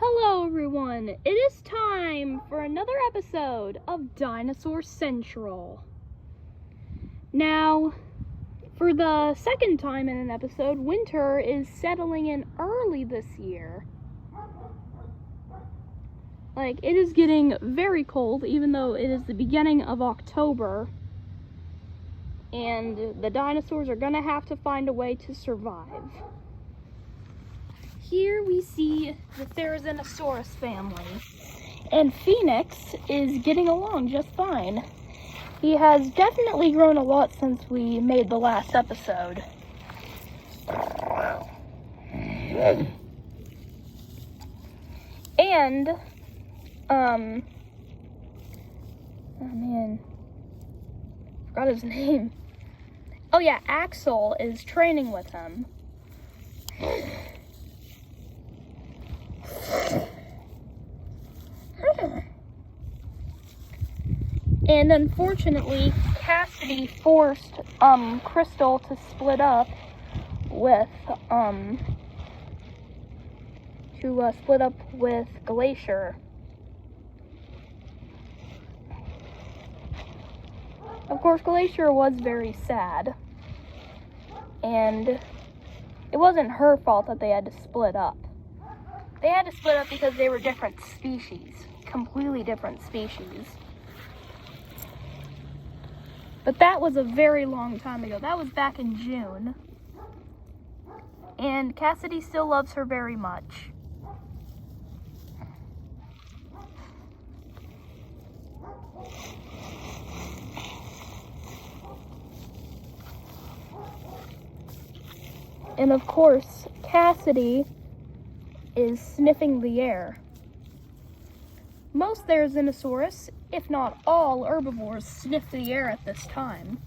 Hello everyone, it is time for another episode of Dinosaur Central. Now, for the second time in an episode, winter is settling in early this year. It is getting very cold, even though it is the beginning of October. And the dinosaurs are gonna have to find a way to survive. Here we see the Therizinosaurus family, and Phoenix is getting along just fine. He has definitely grown a lot since we made the last episode. And, oh man, forgot his name. Oh yeah, Axel is training with him. And unfortunately, Cassidy forced Crystal to split up with Glacier. Of course, Glacier was very sad, and it wasn't her fault that they had to split up. They had to split up because they were different species, completely different species. But that was a very long time ago. That was back in June. And Cassidy still loves her very much. And of course, Cassidy is sniffing the air. Most Therizinosaurus, if not all herbivores, sniff the air at this time.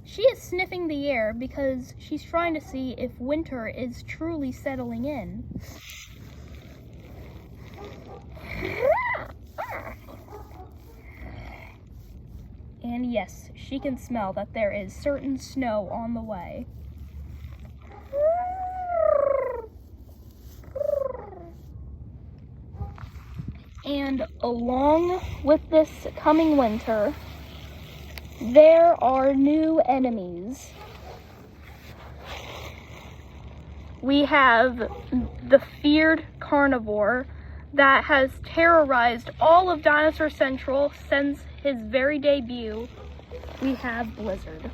She is sniffing the air because she's trying to see if winter is truly settling in. And yes, she can smell that there is certain snow on the way. And along with this coming winter, there are new enemies. We have the feared carnivore that has terrorized all of Dinosaur Central since his very debut. We have Blizzard.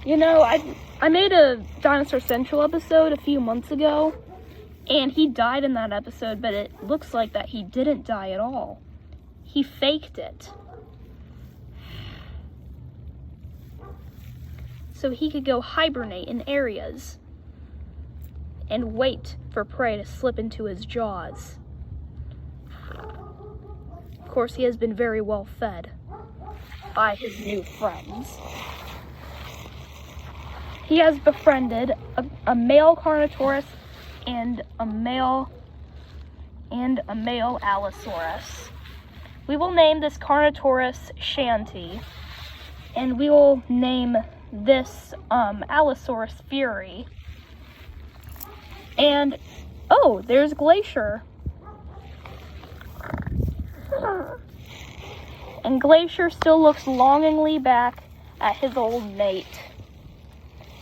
You know, I made a Dinosaur Central episode a few months ago, and he died in that episode, but it looks like that he didn't die at all. He faked it. So he could go hibernate in areas and wait for prey to slip into his jaws. Of course, he has been very well fed by his new friends. He has befriended a male Carnotaurus and a male Allosaurus. We will name this Carnotaurus Shanty, and we will name this Allosaurus Fury. And oh, there's Glacier. And Glacier still looks longingly back at his old mate.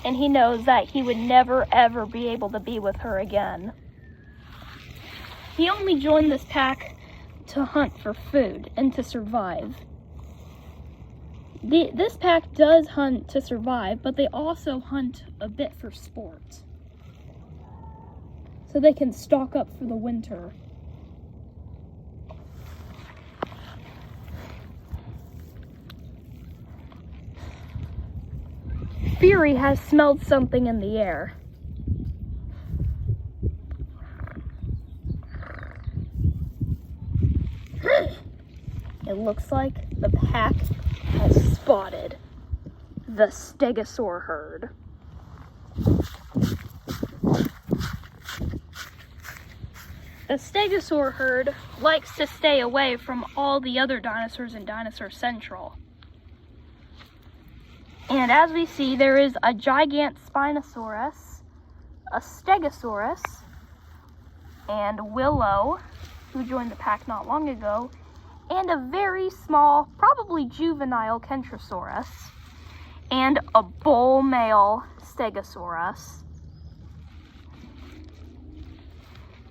And he knows that he would never ever be able to be with her again. He only joined this pack to hunt for food and to survive. This pack does hunt to survive, but they also hunt a bit for sport, so they can stock up for the winter. Fury has smelled something in the air. It looks like the pack has spotted the Stegosaur herd. The Stegosaur herd likes to stay away from all the other dinosaurs in Dinosaur Central. And as we see, there is a gigant Spinosaurus, a Stegosaurus, and Willow, who joined the pack not long ago, and a very small, probably juvenile Kentrosaurus, and a bull male Stegosaurus.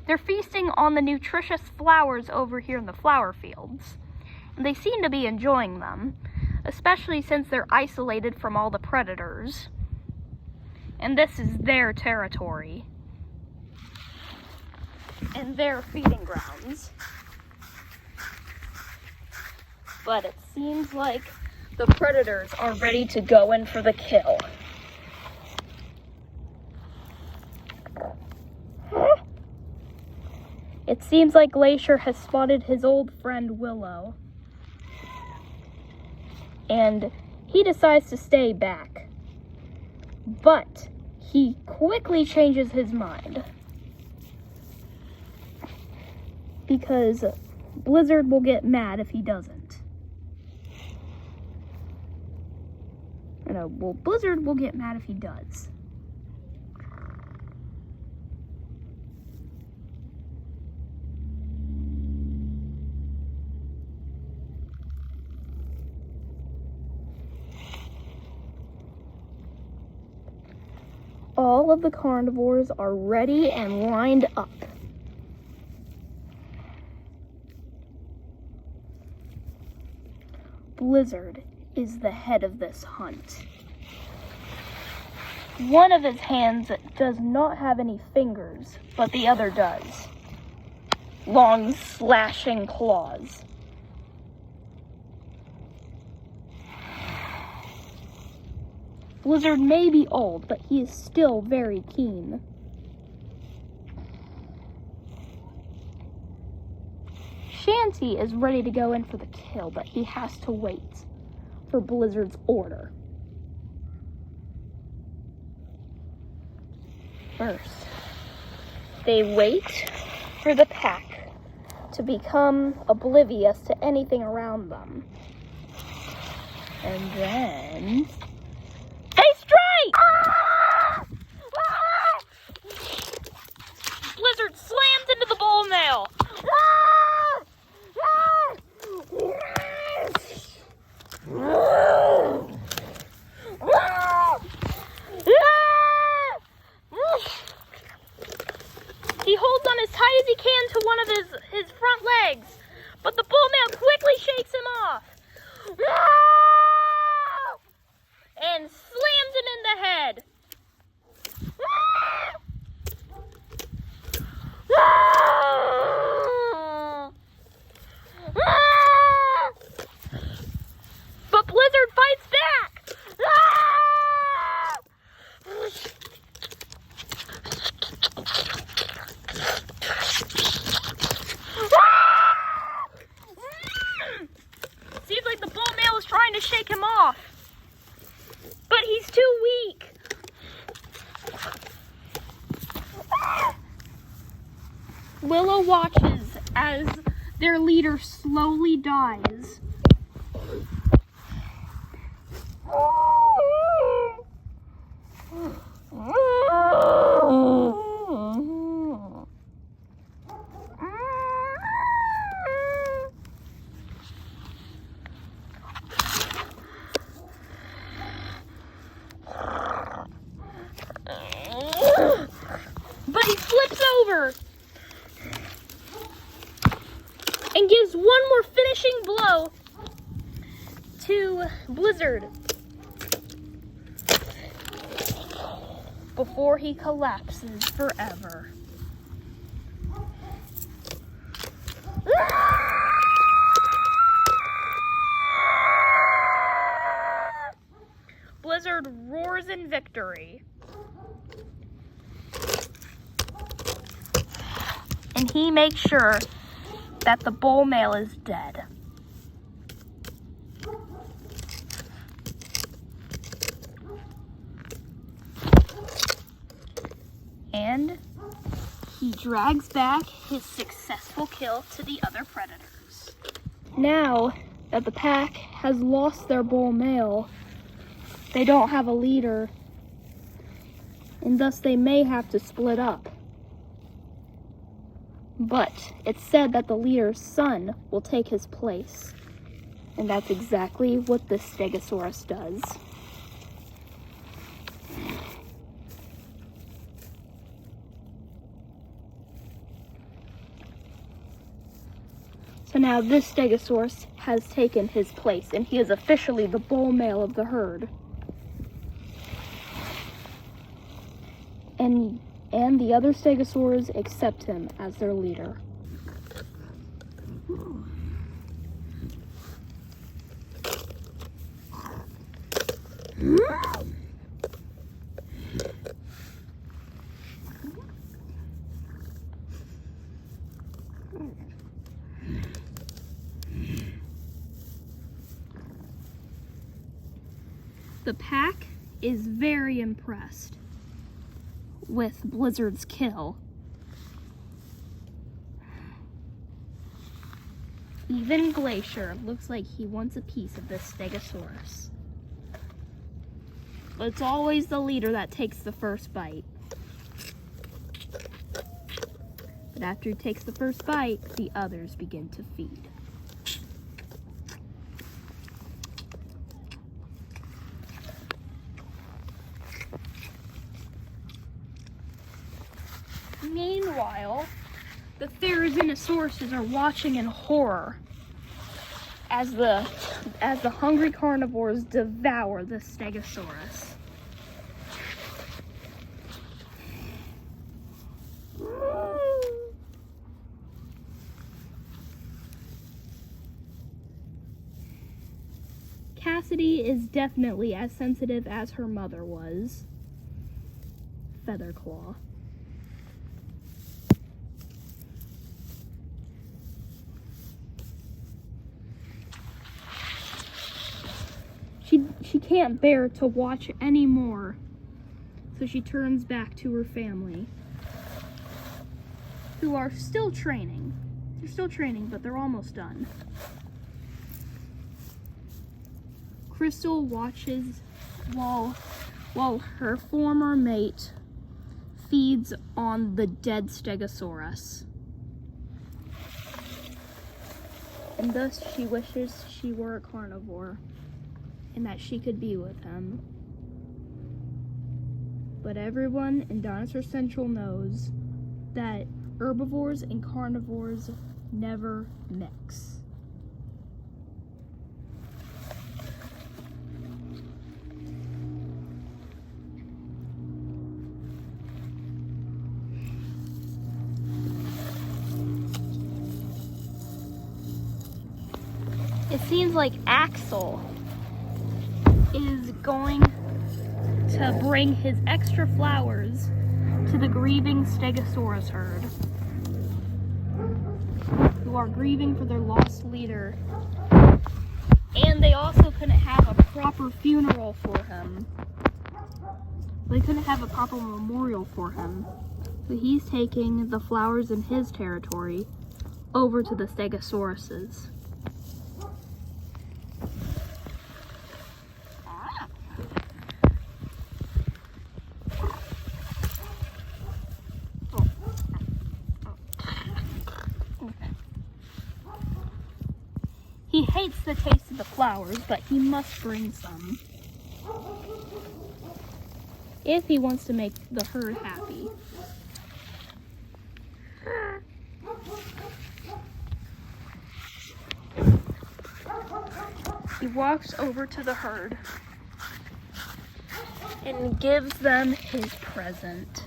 They're feasting on the nutritious flowers over here in the flower fields, and they seem to be enjoying them, especially since they're isolated from all the predators. And this is their territory and their feeding grounds. But it seems like the predators are ready to go in for the kill. It seems like Glacier has spotted his old friend Willow, and he decides to stay back. But he quickly changes his mind, because Blizzard will get mad if he doesn't. Well, Blizzard will get mad if he does. All of the carnivores are ready and lined up. Blizzard is the head of this hunt. One of his hands does not have any fingers, but the other does. Long, slashing claws. Blizzard may be old, but he is still very keen. Shanty is ready to go in for the kill, but he has to wait for Blizzard's order. First, they wait for the pack to become oblivious to anything around them. And then they strike! Blizzard slams into the bull male. He holds on as tight as he can to one of his front legs, but the bull male quickly shakes him off and slams him in the head. But Blizzard fights back. Seems like the bull male is trying to shake him off, but he's too weak. Willow watches as their leader slowly dies. But he flips over and gives one more finishing blow to Blizzard before he collapses forever. Blizzard roars in victory. And he makes sure that the bull male is dead. And he drags back his successful kill to the other predators. Now that the pack has lost their bull male, They don't have a leader, and thus they may have to split up. But it's said that the leader's son will take his place, and that's exactly what this Stegosaurus does. So now this Stegosaurus has taken his place, and he is officially the bull male of the herd. And the other Stegosaurs accept him as their leader. The pack is very impressed with Blizzard's kill. Even Glacier looks like he wants a piece of this Stegosaurus. But it's always the leader that takes the first bite. But after he takes the first bite, the others begin to feed. Meanwhile, the Therizinosaurus are watching in horror as the hungry carnivores devour the Stegosaurus. Cassidy is definitely as sensitive as her mother was, Featherclaw. She can't bear to watch anymore, so she turns back to her family, who are still training. They're still training, but they're almost done. Crystal watches while her former mate feeds on the dead Stegosaurus. And thus she wishes she were a carnivore and that she could be with him. But everyone in Dinosaur Central knows that herbivores and carnivores never mix. It seems like Axel is going to bring his extra flowers to the grieving Stegosaurus herd, who are grieving for their lost leader. And they also couldn't have a proper funeral for him. They couldn't have a proper memorial for him. So he's taking the flowers in his territory over to the Stegosauruses. He hates the taste of the flowers, but he must bring some if he wants to make the herd happy. He walks over to the herd and gives them his present.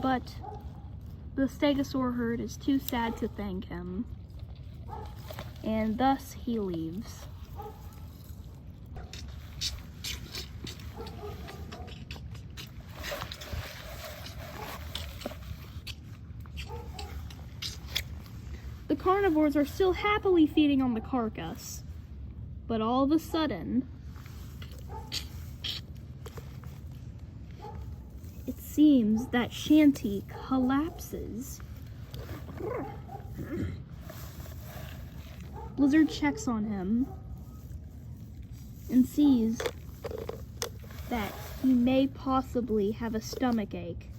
But the Stegosaur herd is too sad to thank him, and thus he leaves. The carnivores are still happily feeding on the carcass, but all of a sudden, it seems that Shanty collapses. Blizzard checks on him and sees that he may possibly have a stomach ache.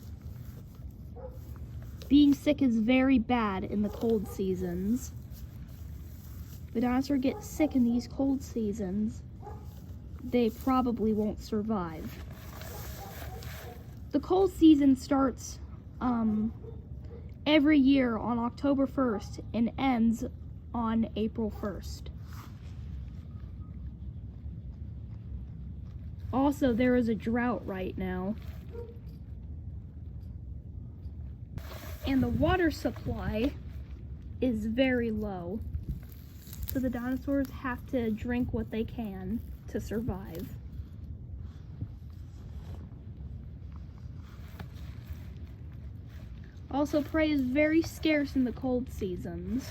Being sick is very bad in the cold seasons. If a dinosaur gets sick in these cold seasons, they probably won't survive. The cold season starts every year on October 1st and ends on April 1st. Also, there is a drought right now. And the water supply is very low. So the dinosaurs have to drink what they can to survive. Also, prey is very scarce in the cold seasons.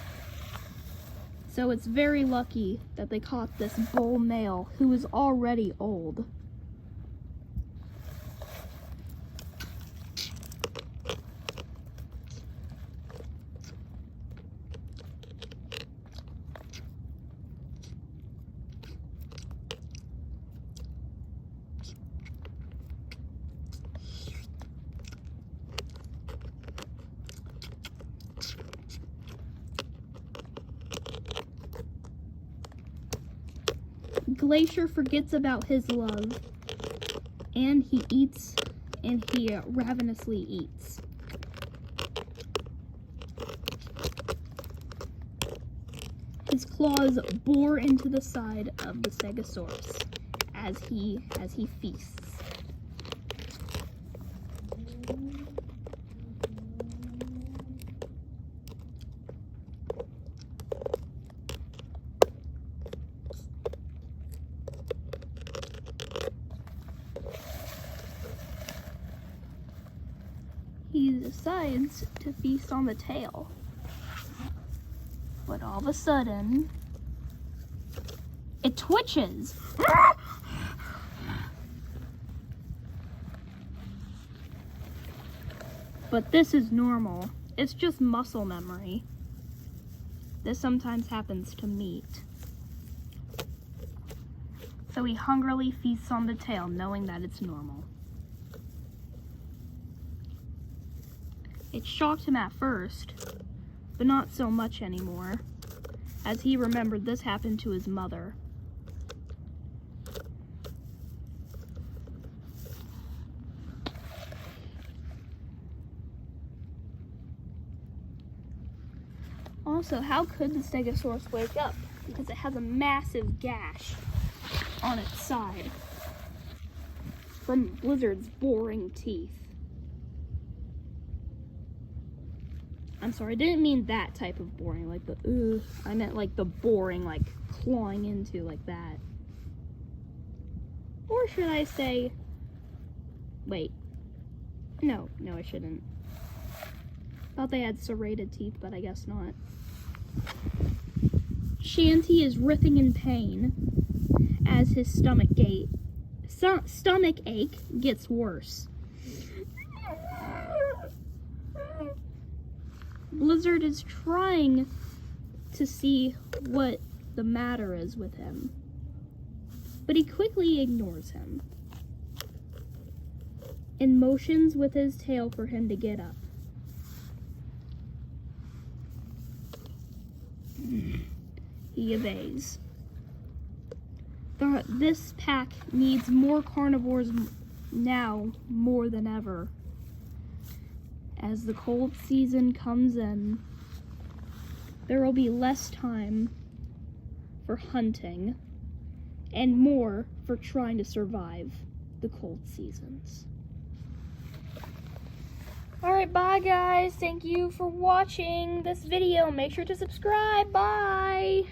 So it's very lucky that they caught this bull male who is already old. Glacier forgets about his love, and he eats, and he ravenously eats. His claws bore into the side of the Stegosaurus as he feasts. He decides to feast on the tail. But all of a sudden, it twitches. But this is normal. It's just muscle memory. This sometimes happens to meat. So he hungrily feasts on the tail, knowing that it's normal. It shocked him at first, but not so much anymore, as he remembered this happened to his mother. Also, how could the Stegosaurus wake up? Because it has a massive gash on its side from Blizzard's boring teeth. I'm sorry, I didn't mean that type of boring, like the I meant like the boring, like clawing into, like that. Or should I say, wait, no, I shouldn't. Thought they had serrated teeth, but I guess not. Shanty is writhing in pain as his stomach ache gets worse. Blizzard is trying to see what the matter is with him, but he quickly ignores him and motions with his tail for him to get up. He obeys. This pack needs more carnivores now more than ever. As the cold season comes in, there will be less time for hunting and more for trying to survive the cold seasons. Alright, bye guys. Thank you for watching this video. Make sure to subscribe. Bye.